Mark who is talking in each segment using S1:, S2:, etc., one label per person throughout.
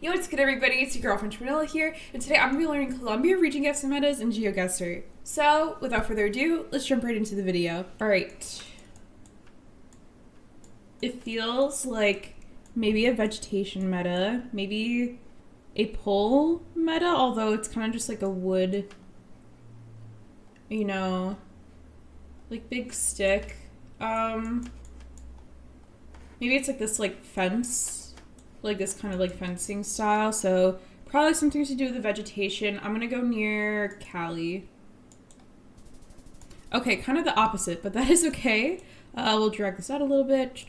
S1: Yo, what's good everybody? It's your girlfriend Manila here, and today I'm going to be learning Colombia regionguessr metas and Geoguessr. So, without further ado, let's jump right into the video. Alright. It feels like maybe a vegetation meta, maybe a pole meta, although it's kind of just like a wood, you know, like big stick. Maybe it's like this like fence, like this kind of like fencing style, so probably something to do with the vegetation. I'm gonna go near Cali. Okay, kind of the opposite, but that is okay. We'll drag this out a little bit.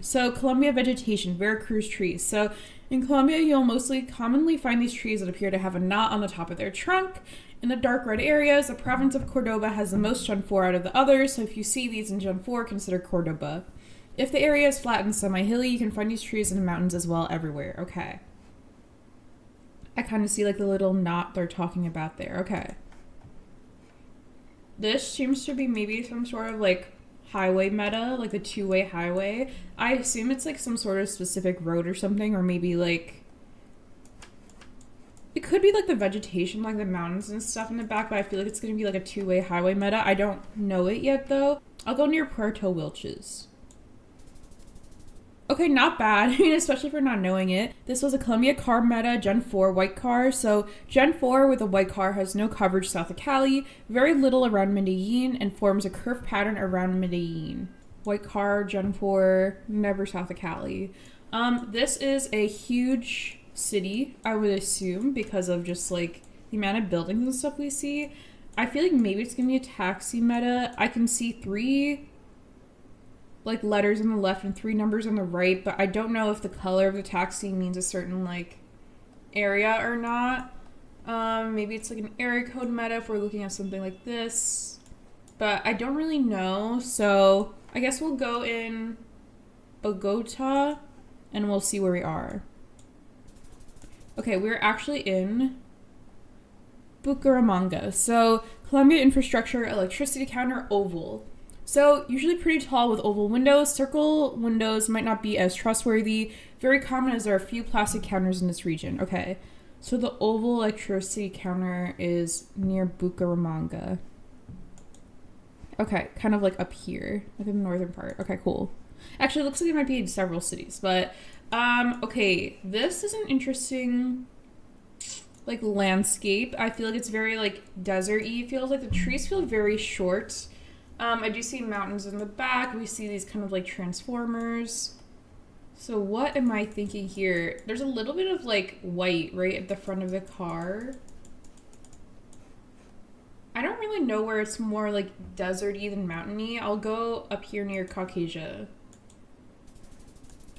S1: So Colombia vegetation, Veracruz trees. So in Colombia, you'll mostly commonly find these trees that appear to have a knot on the top of their trunk. In the dark red areas, the province of Cordoba has the most Gen 4 out of the others, so if you see these in Gen 4, consider Cordoba. If the area is flat and semi-hilly, you can find these trees in the mountains as well everywhere. Okay. I kind of see like the little knot they're talking about there. Okay. This seems to be maybe some sort of like highway meta, like the two-way highway. I assume it's like some sort of specific road or something, or maybe like it could be like the vegetation, like the mountains and stuff in the back, but I feel like it's gonna be like a two-way highway meta. I don't know it yet though. I'll go near Puerto Wilches. Okay, not bad. I mean, especially for not knowing it. This was a Colombia car meta, Gen 4 white car. So Gen 4 with a white car has no coverage south of Cali, very little around Medellin, and forms a curved pattern around Medellin. White car, Gen 4, never south of Cali. This is a huge city, I would assume, because of just like the amount of buildings and stuff we see. I feel like maybe it's gonna be a taxi meta. I can see 3 like letters on the left and 3 numbers on the right, but I don't know if the color of the taxi means a certain like area or not. Maybe it's like an area code meta if we're looking at something like this, but I don't really know. So I guess we'll go in Bogota and we'll see where we are. Okay, we're actually in Bucaramanga. So Colombia infrastructure, electricity counter, oval. So usually pretty tall with oval windows. Circle windows might not be as trustworthy. Very common as there are a few plastic counters in this region. Okay, so the oval electricity counter is near Bucaramanga. Okay, kind of like up here, like in the northern part. Okay, cool. Actually, it looks like it might be in several cities, but okay, this is an interesting like landscape. I feel like it's very like desert-y. It feels like the trees feel very short. I do see mountains in the back. We see these kind of like transformers. So what am I thinking here? There's a little bit of like white right at the front of the car. I don't really know where it's more like desert-y than mountainy. I'll go up here near Caucasia.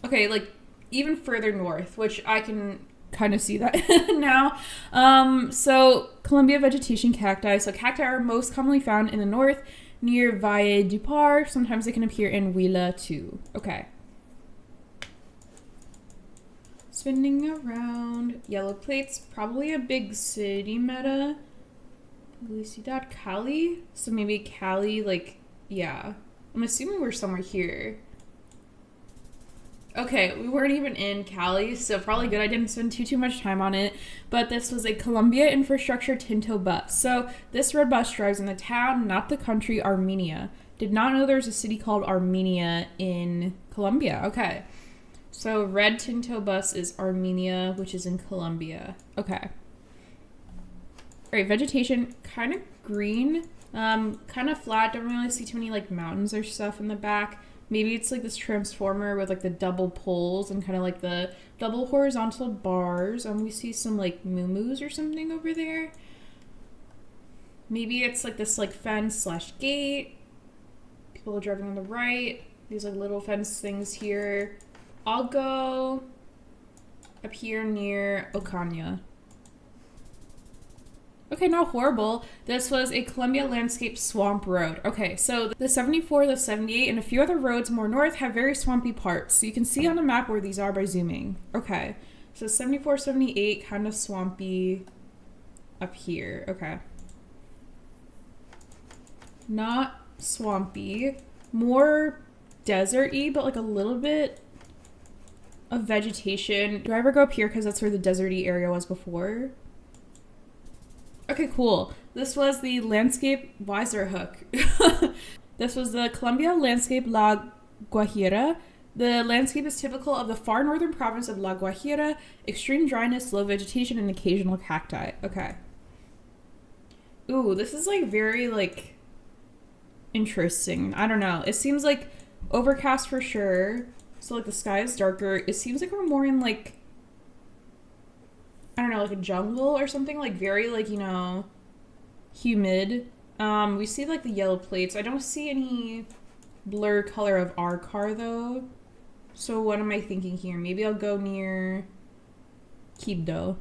S1: Okay, like even further north, which I can kind of see that now. So Colombia vegetation cacti. So cacti are most commonly found in the north, near Valle du Par. Sometimes they can appear in Huila too. Okay. Spinning around. Yellow plates. Probably a big city meta. Publicidad Cali. So maybe Cali, like, yeah. I'm assuming we're somewhere here. Okay, we weren't even in Cali, so probably good I didn't spend too much time on it. But this was a Colombia infrastructure Tinto bus. So this red bus drives in the town, not the country, Armenia. Did not know there was a city called Armenia in Colombia. Okay, so red Tinto bus is Armenia, which is in Colombia. Okay. All right, vegetation, kind of green, kind of flat. Don't really see too many like mountains or stuff in the back. Maybe it's like this transformer with like the double poles and kind of like the double horizontal bars. We see some like moo-moos or something over there. Maybe it's like this like fence slash gate. People are driving on the right. These like little fence things here. I'll go up here near Ocaña. Okay, not horrible. This was a Colombia landscape swamp road. Okay, so the 74, the 78, and a few other roads more north have very swampy parts. So you can see on the map where these are by zooming. Okay, so 74, 78, kind of swampy up here. Okay. Not swampy. More desert-y, but like a little bit of vegetation. Do I ever go up here because that's where the deserty area was before? Okay, cool. This was the landscape. Why is there a hook? This was the Colombia landscape La Guajira. The landscape is typical of the far northern province of La Guajira. Extreme dryness, low vegetation, and occasional cacti. Okay. Ooh, this is like very like interesting. I don't know. It seems like overcast for sure. So like the sky is darker. It seems like we're more in like, I don't know, like a jungle or something, like very like, you know, humid. We see like the yellow plates. I don't see any blur color of our car though. So what am I thinking here? Maybe I'll go near Quibdó.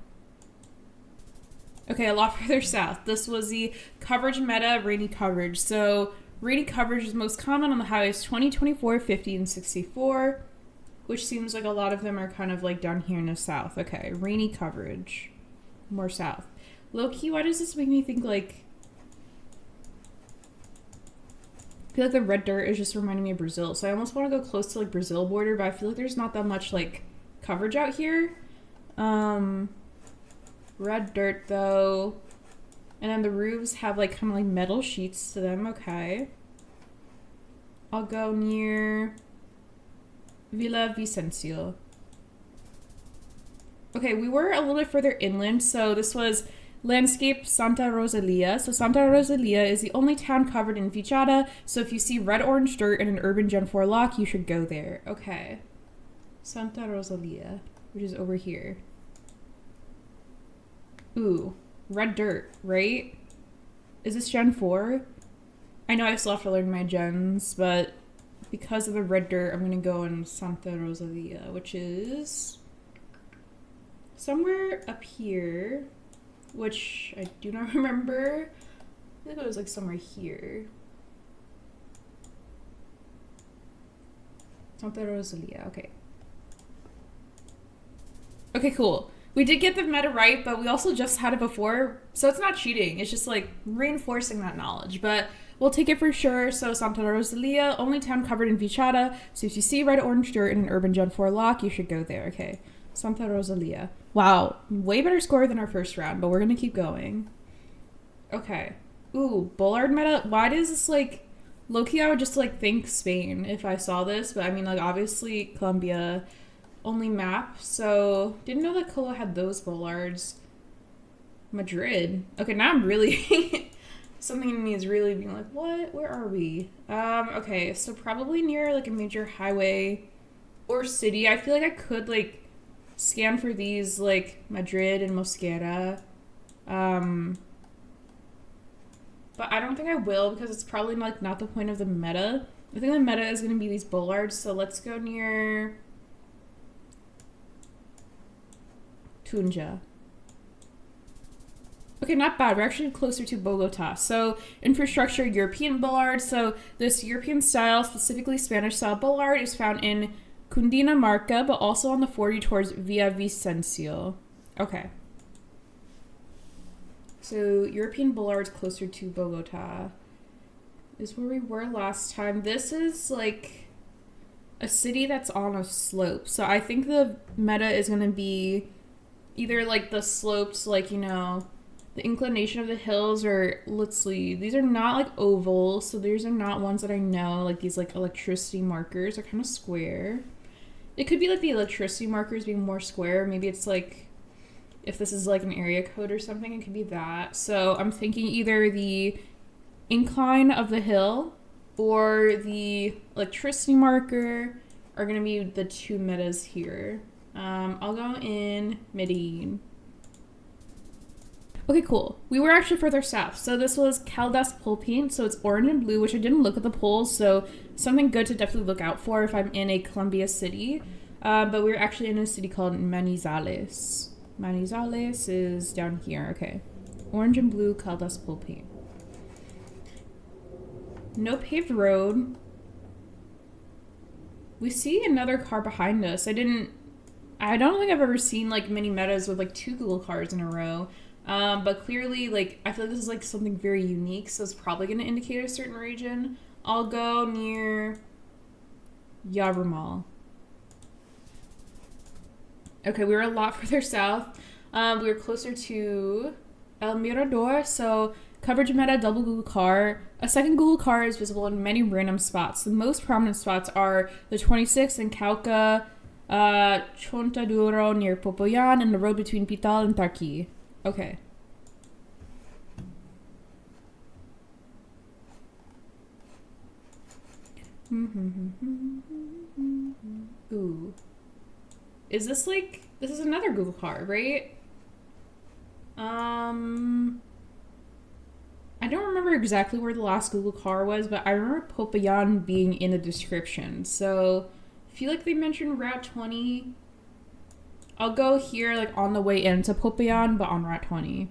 S1: Okay, a lot further south. This was the coverage meta, rainy coverage. So rainy coverage is most common on the highways 20, 24, 50, and 64, which seems like a lot of them are kind of like down here in the south. Okay, rainy coverage, more south. Low key, why does this make me think like, I feel like the red dirt is just reminding me of Brazil. So I almost want to go close to like Brazil border, but I feel like there's not that much like coverage out here. Red dirt though. And then the roofs have like kind of like metal sheets to them. Okay. I'll go near Villa Vicencio. Okay, we were a little bit further inland. So this was landscape Santa Rosalia. So Santa Rosalia is the only town covered in Vichada. So if you see red-orange dirt in an urban Gen 4 lock, you should go there. Okay. Santa Rosalia, which is over here. Ooh, red dirt, right? Is this Gen 4? I know I still have to learn my gens, but because of the red dirt, I'm going to go in Santa Rosalia, which is somewhere up here, which I do not remember. I think it was like somewhere here. Santa Rosalia, okay. Okay, cool. We did get the meta right, but we also just had it before, so it's not cheating. It's just like reinforcing that knowledge, but we'll take it for sure. So Santa Rosalia, only town covered in Vichada. So if you see red-orange dirt in an urban Gen 4 lock, you should go there. Okay, Santa Rosalia. Wow, way better score than our first round, but we're gonna keep going. Okay. Ooh, Bullard meta. Why does this like, low-key I would just like think Spain if I saw this, but I mean like obviously Colombia only map, so didn't know that Colo had those bollards. Madrid. Okay, now I'm really something in me is really being like, what? Where are we? Okay, so probably near like a major highway or city. I feel like I could like scan for these like Madrid and Mosquera. But I don't think I will because it's probably like not the point of the meta. I think the meta is gonna be these bollards, so let's go near Tunja. Okay, not bad. We're actually closer to Bogota. So infrastructure, European bollard. So this European style, specifically Spanish style bollard, is found in Cundinamarca, but also on the 40 towards Villavicencio. Okay. So European bollards closer to Bogota is where we were last time. This is like a city that's on a slope. So I think the meta is going to be either like the slopes, like, you know, the inclination of the hills, or let's see, these are not like oval, so these are not ones that I know, like these like electricity markers are kind of square. It could be like the electricity markers being more square. Maybe it's like, if this is like an area code or something, it could be that. So I'm thinking either the incline of the hill or the electricity marker are going to be the two metas here. I'll go in Medellin. Okay, cool. We were actually further south. So this was Caldas pole paint. So it's orange and blue, which I didn't look at the poles. So something good to definitely look out for if I'm in a Colombia city. But we're actually in a city called Manizales. Manizales is down here. Okay. Orange and blue Caldas pole paint. No paved road. We see another car behind us. I don't think I've ever seen like many metas with like two Google cars in a row. But clearly, like, I feel like this is like something very unique, so it's probably going to indicate a certain region. I'll go near Yarumal. Okay, we were a lot further south. We were closer to El Mirador, so coverage meta double Google car. A second Google car is visible in many random spots. The most prominent spots are the 26th in Cauca, Chontaduro near Popoyan, and the road between Pital and Tarqui. Okay. Ooh. Is this like... This is another Google car, right? I don't remember exactly where the last Google car was, but I remember Popayan being in the description. So I feel like they mentioned Route 20. I'll go here like on the way into Popayan, but on Route 20.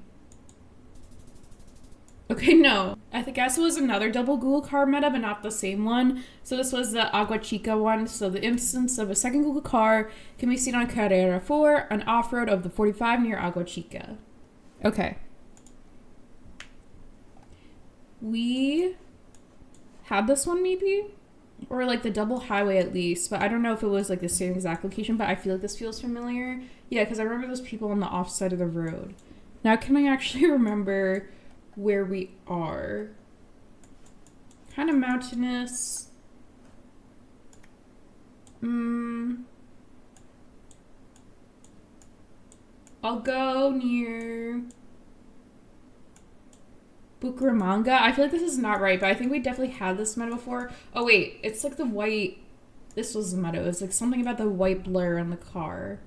S1: Okay, no. I guess it was another double Google car meta, but not the same one. So this was the Agua Chica one. So the instance of a second Google car can be seen on Carrera 4, an off-road of the 45 near Agua Chica. Okay. We had this one maybe? Or like the double highway at least, but I don't know if it was like the same exact location, but I feel like this feels familiar. Yeah, because I remember those people on the off side of the road. Now can I actually remember where we are? Kind of mountainous. I'll go near Bucaramanga. I feel like this is not right, but I think we definitely had this meta before. Oh wait, it's like the white... This was the meta. It's like something about the white blur on the car.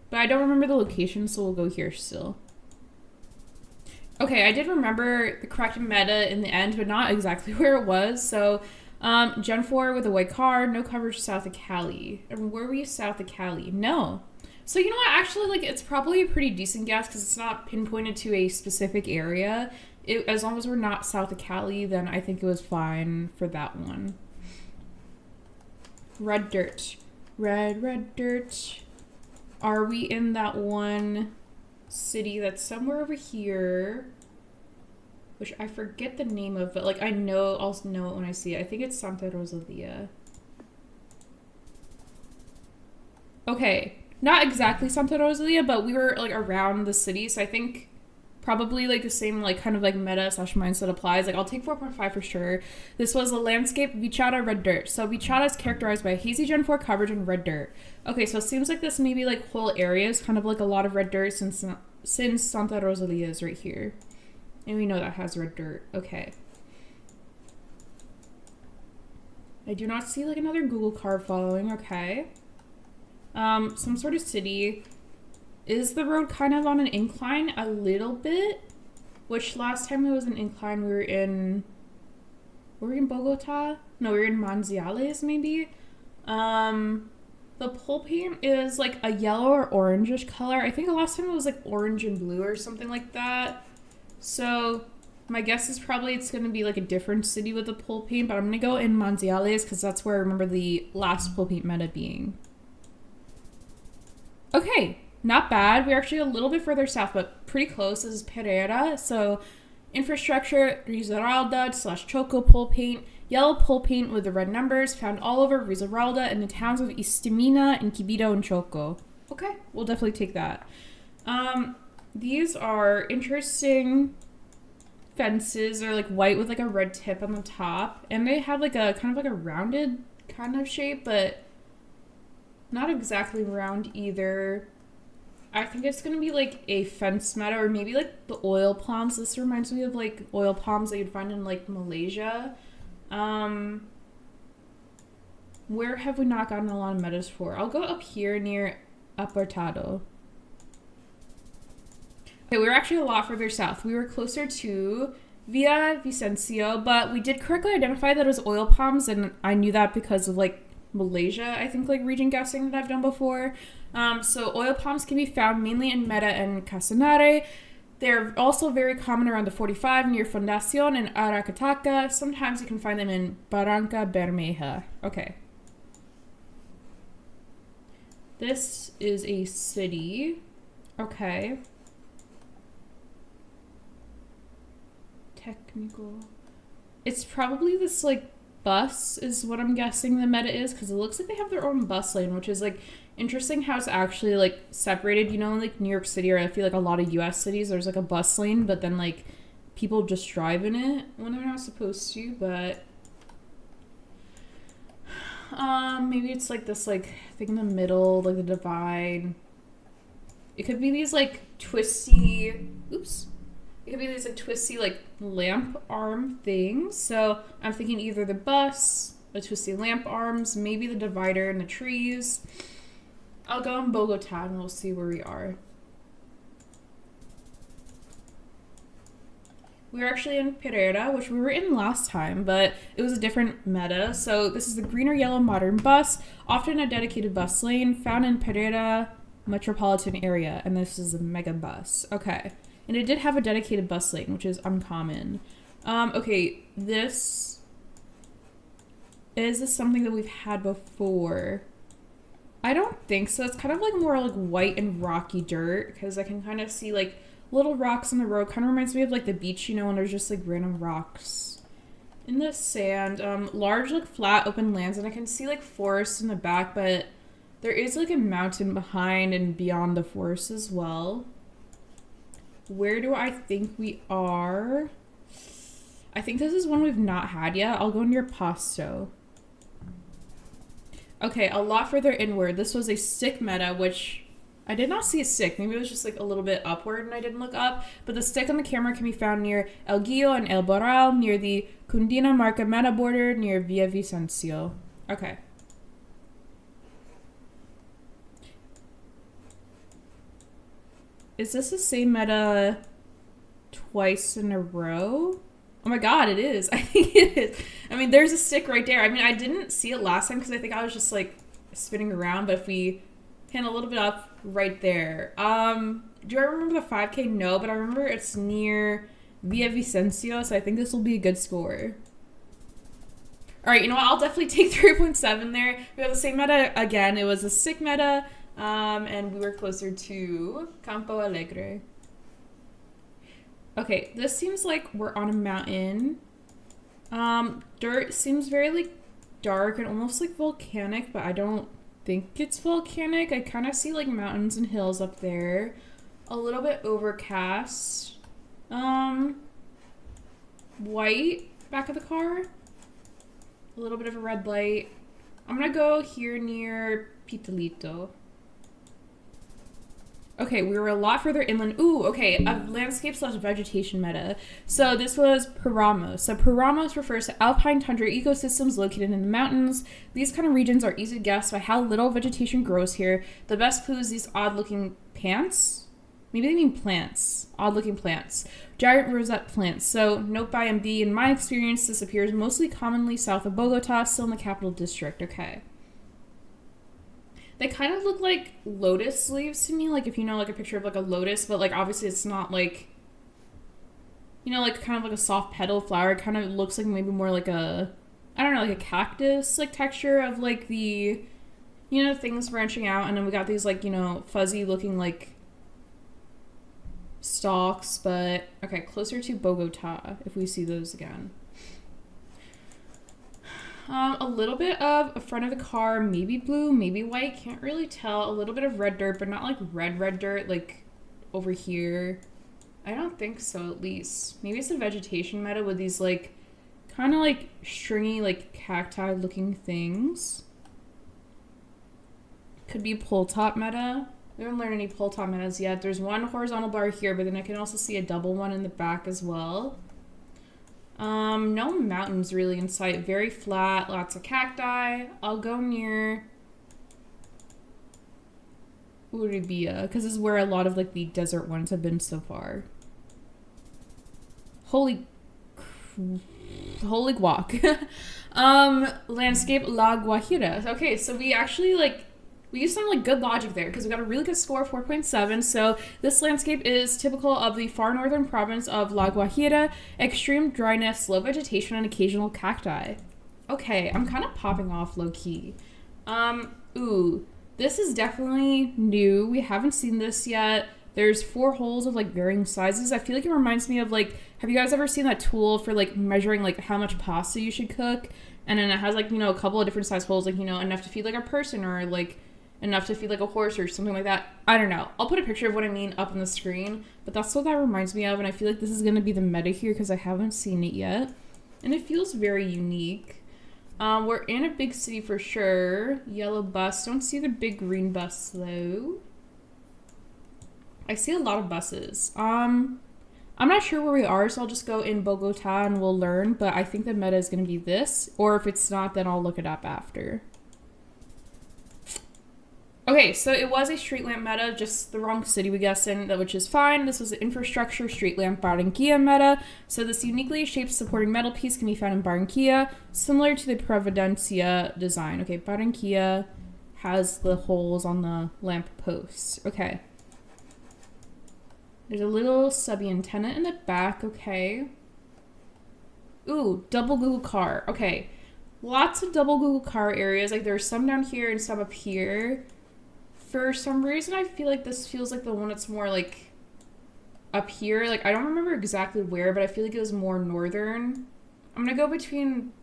S1: But I don't remember the location, so we'll go here still. Okay, I did remember the correct meta in the end, but not exactly where it was. So, Gen 4 with a white car, no coverage south of Cali. And were we south of Cali? No. So, you know what? Actually, like, it's probably a pretty decent guess because it's not pinpointed to a specific area. As long as we're not south of Cali, then I think it was fine for that one. Red dirt. Red dirt. Are we in that one city that's somewhere over here? Which I forget the name of, but like I'll know it when I see it. I think it's Santa Rosalia. Okay. Not exactly Santa Rosalia, but we were like around the city, so I think probably like the same like kind of like meta / mindset applies. Like I'll take 4.5 for sure. This was a landscape Vichada red dirt. So Vichada is characterized by hazy Gen 4 coverage and red dirt. Okay, so it seems like this maybe like whole area is kind of like a lot of red dirt since Santa Rosalia is right here. And we know that has red dirt. Okay. I do not see like another Google car following. Okay. Some sort of city. Is the road kind of on an incline? A little bit. Which last time it was an incline, were we in Bogota? No, we were in Manzanales maybe. The pole paint is like a yellow or orangish color. I think the last time it was like orange and blue or something like that. So my guess is probably it's going to be like a different city with the pole paint, but I'm going to go in Manzanales because that's where I remember the last pole paint meta being. Okay, not bad. We're actually a little bit further south, but pretty close. This is Pereira. So infrastructure, Risaralda / Choco pole paint. Yellow pole paint with the red numbers found all over Risaralda and the towns of Istimina and Quibito and Choco. Okay, we'll definitely take that. These are interesting fences. They're like white with like a red tip on the top. And they have like a kind of like a rounded kind of shape, but not exactly round either. I think it's going to be like a fence meta or maybe like the oil palms. This reminds me of like oil palms that you'd find in like Malaysia. Where have we not gotten a lot of metas for? I'll go up here near Apartado. Okay, we were actually a lot further south. We were closer to Villa Vicencio, but we did correctly identify that it was oil palms, and I knew that because of like Malaysia, I think, like region guessing that I've done before. So oil palms can be found mainly in Meta and Casanare. They're also very common around the 45 near Fundacion and Aracataca. Sometimes you can find them in Barranca Bermeja. Okay. This is a city. Okay. Technical. It's probably this like bus is what I'm guessing the meta is, because it looks like they have their own bus lane, which is like Interesting how it's actually like separated, you know, like New York City, or I feel like a lot of US cities, there's like a bus lane, but then like people just drive in it when they're not supposed to, but maybe it's like this like thing in the middle, like the divide. It could be these like twisty, oops. It could be these like twisty like lamp arm things. So I'm thinking either the bus, the twisty lamp arms, maybe the divider and the trees. I'll go in Bogota and we'll see where we are. We were actually in Pereira, which we were in last time, but it was a different meta. So this is the green or yellow modern bus, often a dedicated bus lane, found in Pereira metropolitan area, and this is a mega bus. Okay. And it did have a dedicated bus lane, which is uncommon. Okay, is this something that we've had before? I don't think so. It's kind of like more like white and rocky dirt, because I can kind of see like little rocks on the road. Kind of reminds me of like the beach, you know, when there's just like random rocks in the sand. Large like flat open lands, and I can see like forest in the back, but there is like a mountain behind and beyond the forest as well. Where do I think we are? I think this is one we've not had yet. I'll go near Pasto. Okay, a lot further inward. This was a stick meta, which I did not see a stick. Maybe it was just like a little bit upward and I didn't look up. But the stick on the camera can be found near El Guillo and El Boral, near the Cundinamarca meta border, near Villa Vicencio. Okay. Is this the same meta twice in a row? Oh my god, it is. I think it is. I mean, there's a stick right there. I mean, I didn't see it last time because I think I was just like spinning around, but if we pan a little bit up right there. Do I remember the 5K? No, but I remember it's near Villa Vicencio, so I think this will be a good score. All right, you know what? I'll definitely take 3.7 there. We have the same meta again. It was a stick meta, and we were closer to Campo Alegre. Okay, this seems like we're on a mountain. Dirt seems very like dark and almost like volcanic, but I don't think it's volcanic. I kind of see like mountains and hills up there. A little bit overcast. White back of the car. A little bit of a red light. I'm gonna go here near Pitalito. Okay, we were a lot further inland. Ooh, okay, a landscape / vegetation meta. So this was Paramos. So Paramos refers to alpine tundra ecosystems located in the mountains. These kind of regions are easy to guess by how little vegetation grows here. The best clue is these odd-looking plants. Maybe they mean plants. Odd-looking plants. Giant rosette plants. So note by MD, in my experience, this appears mostly commonly south of Bogota, still in the capital district. Okay. They kind of look like lotus leaves to me, like if you know like a picture of like a lotus, but like obviously it's not like, you know, like kind of like a soft petal flower. It kind of looks like maybe more like a, I don't know, like a cactus like texture of like the, you know, things branching out, and then we got these like, you know, fuzzy looking like stalks, but okay, closer to Bogota if we see those again. A little bit of a front of the car, maybe blue, maybe white, can't really tell. A little bit of red dirt, but not like red dirt, like over here. I don't think so, at least. Maybe it's a vegetation meta with these like kind of like stringy, like cacti looking things. Could be pole top meta. We haven't learned any pole top metas yet. There's one horizontal bar here, but then I can also see a double one in the back as well. No mountains really in sight. Very flat, lots of cacti. I'll go near Uribia, because this is where a lot of like the desert ones have been so far. Holy guac. Landscape La Guajira. Okay, so we actually like, we used some like good logic there because we got a really good score of 4.7. So this landscape is typical of the far northern province of La Guajira. Extreme dryness, low vegetation, and occasional cacti. Okay, I'm kind of popping off low key. Ooh, this is definitely new. We haven't seen this yet. There's 4 holes of like varying sizes. I feel like it reminds me of like, have you guys ever seen that tool for like measuring like how much pasta you should cook? And then it has like, you know, a couple of different size holes, like, you know, enough to feed like a person or like enough to feed like a horse or something like that. I don't know. I'll put a picture of what I mean up on the screen, but that's what that reminds me of, and I feel like this is going to be the meta here because I haven't seen it yet, and it feels very unique. We're in a big city for sure. Yellow bus. Don't see the big green bus though. I see a lot of buses. I'm not sure where we are, so I'll just go in Bogota and we'll learn, but I think the meta is going to be this, or if it's not, then I'll look it up after. Okay, so it was a street lamp meta, just the wrong city we guessed in, which is fine. This was an infrastructure street lamp Barranquilla meta. So this uniquely shaped supporting metal piece can be found in Barranquilla, similar to the Providencia design. Okay, Barranquilla has the holes on the lamp posts. Okay. There's a little subby antenna in the back. Okay. Ooh, double Google car. Okay. Lots of double Google car areas. Like there's some down here and some up here. For some reason, I feel like this feels like the one that's more like up here. Like I don't remember exactly where, but I feel like it was more northern. I'm gonna go between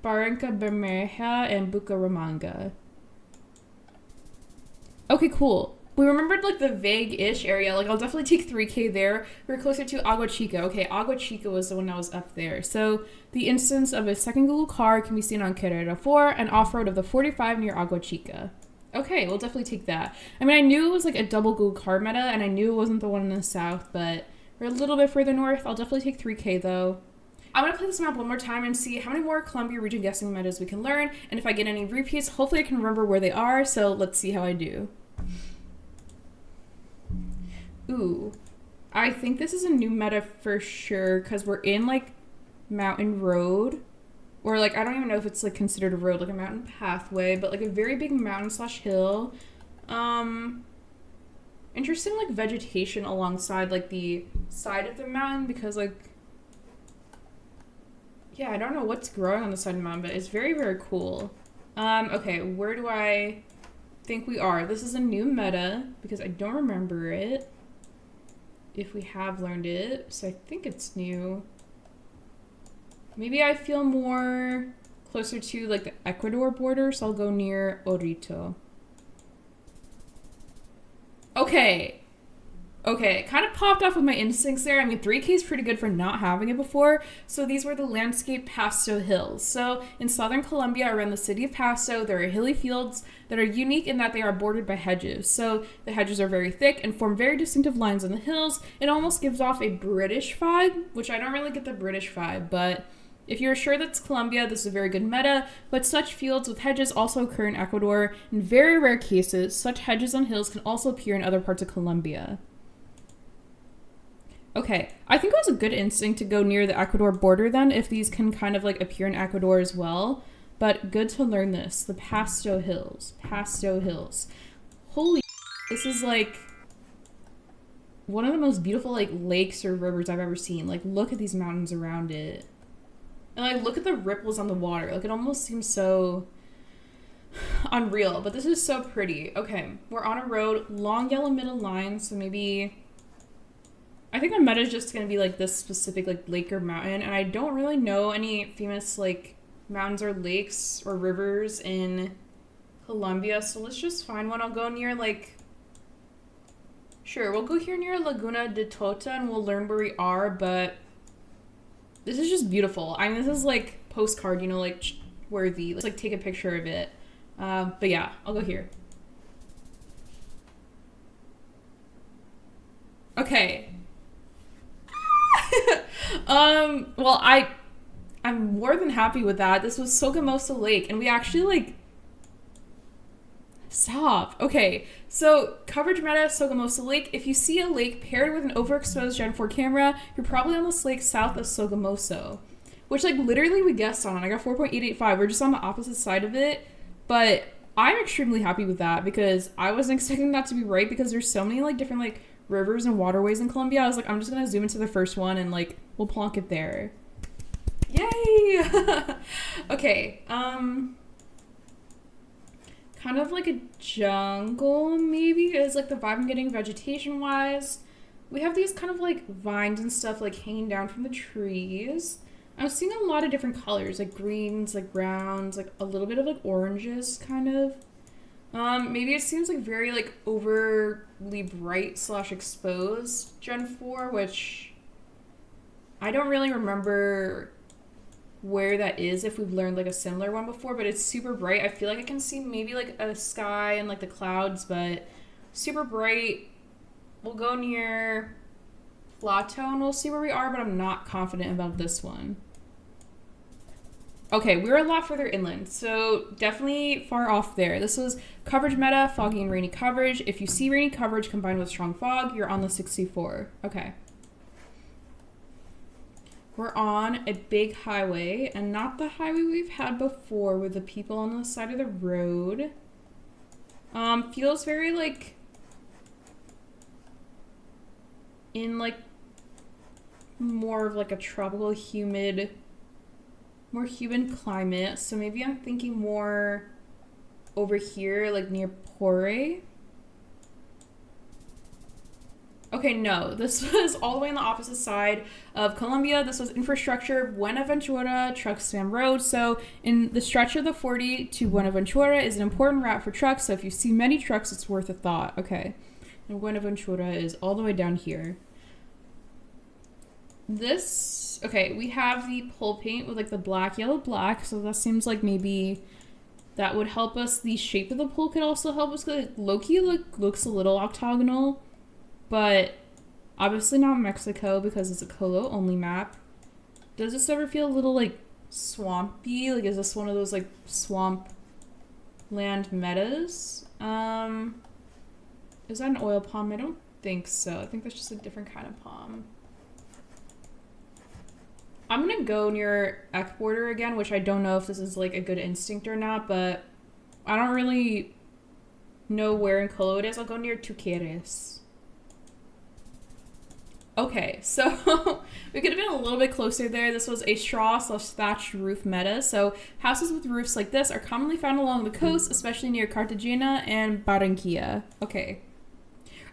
S1: Barranca Bermeja and Bucaramanga. Okay, cool. We remembered like the vague-ish area. Like I'll definitely take 3K there. We're closer to Agua Chica. Okay, Agua Chica was the one that was up there. So the instance of a second Google car can be seen on Carrera 4 and off-road of the 45 near Agua Chica. Okay, we'll definitely take that. I mean, I knew it was like a double Google car meta, and I knew it wasn't the one in the south, but we're a little bit further north. I'll definitely take 3K though. I'm going to play this map one more time and see how many more Colombia region guessing metas we can learn, and if I get any repeats, hopefully I can remember where they are, so let's see how I do. Ooh, I think this is a new meta for sure, because we're in like mountain road. Or, like, I don't even know if it's, like, considered a road, like a mountain pathway, but, like, a very big mountain/hill. Interesting, like, vegetation alongside, like, the side of the mountain, because, like, yeah, I don't know what's growing on the side of the mountain, but it's very, very cool. Okay, where do I think we are? This is a new meta, because I don't remember it, if we have learned it, so I think it's new. Maybe I feel more closer to like the Ecuador border, so I'll go near Orito. Okay. Okay, kind of popped off with my instincts there. I mean, 3K is pretty good for not having it before. So these were the landscape Pasto Hills. So in southern Colombia, around the city of Pasto, there are hilly fields that are unique in that they are bordered by hedges. So the hedges are very thick and form very distinctive lines on the hills. It almost gives off a British vibe, which I don't really get the British vibe, but if you're sure that's Colombia, this is a very good meta, but such fields with hedges also occur in Ecuador. In very rare cases, such hedges on hills can also appear in other parts of Colombia. Okay, I think it was a good instinct to go near the Ecuador border then, if these can kind of like appear in Ecuador as well. But good to learn this. The Pasto Hills. Pasto Hills. Holy this is like one of the most beautiful like lakes or rivers I've ever seen. Like look at these mountains around it. And like look at the ripples on the water. Like it almost seems so unreal, but this is so pretty. Okay, we're on a road, long yellow middle line, so maybe I think the meta is just gonna be like this specific like lake or mountain, and I don't really know any famous like mountains or lakes or rivers in Colombia, so let's just find one. I'll go near like sure, we'll go here near Laguna de Tota and we'll learn where we are, but this is just beautiful. I mean, this is like postcard, you know, like worthy. Let's like take a picture of it. But yeah, I'll go here. Okay. Well, I'm more than happy with that. This was Sogamoso Lake, and we actually like stop. Okay, so coverage meta Sogamoso Lake. If you see a lake paired with an overexposed Gen 4 camera, you're probably on this lake south of Sogamoso, which like literally we guessed on. I got 4.885. We're just on the opposite side of it, but I'm extremely happy with that because I wasn't expecting that to be right because there's so many like different like rivers and waterways in Colombia. I was like, I'm just gonna zoom into the first one and like we'll plonk it there. Yay! Okay, kind of like a jungle, maybe, is like the vibe I'm getting vegetation-wise. We have these kind of like vines and stuff like hanging down from the trees. I'm seeing a lot of different colors, like greens, like browns, like a little bit of like oranges, kind of. Maybe it seems like very like overly bright / exposed Gen 4, which I don't really remember where that is if we've learned like a similar one before, but it's super bright. I feel like I can see maybe like a sky and like the clouds, but super bright. We'll go near Plateau and we'll see where we are, but I'm not confident about this one. Okay, we're a lot further inland, so definitely far off there. This was coverage meta, foggy and rainy coverage. If you see rainy coverage combined with strong fog, you're on the 64. Okay. We're on a big highway, and not the highway we've had before with the people on the side of the road. Feels very like in like more of like a tropical, humid, more humid climate. So maybe I'm thinking more over here, like near Pore. Okay, no, this was all the way on the opposite side of Colombia. This was infrastructure. Buenaventura trucks spam roads. So in the stretch of the 40 to Buenaventura is an important route for trucks. So if you see many trucks, it's worth a thought. Okay, and Buenaventura is all the way down here. This, okay, we have the pole paint with like the black, yellow, black. So that seems like maybe that would help us. The shape of the pole could also help us because low-key looks a little octagonal. But obviously not Mexico because it's a Colo only map. Does this ever feel a little like swampy? Like, is this one of those like swamp land metas? Is that an oil palm? I don't think so. I think that's just a different kind of palm. I'm gonna go near Ek border again, which I don't know if this is like a good instinct or not, but I don't really know where in Colo it is. I'll go near Tuqueres. Okay, so we could have been a little bit closer there. This was a straw / thatched roof meta. So houses with roofs like this are commonly found along the coast, especially near Cartagena and Barranquilla. Okay.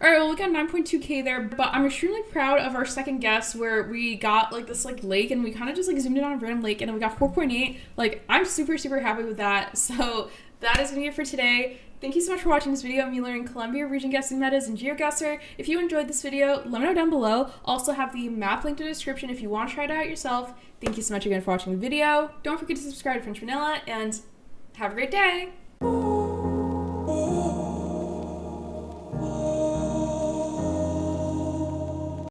S1: All right, well, we got 9.2K there, but I'm extremely proud of our second guess where we got like this like lake and we kind of just like zoomed in on a random lake and then we got 4.8. Like, I'm super, super happy with that. So that is gonna be it for today. Thank you so much for watching this video of me learning Colombia region guessing metas in Geoguessr. If you enjoyed this video, let me know down below. Also have the map linked in the description if you want to try it out yourself. Thank you so much again for watching the video. Don't forget to subscribe to French Vanilla and have a great day.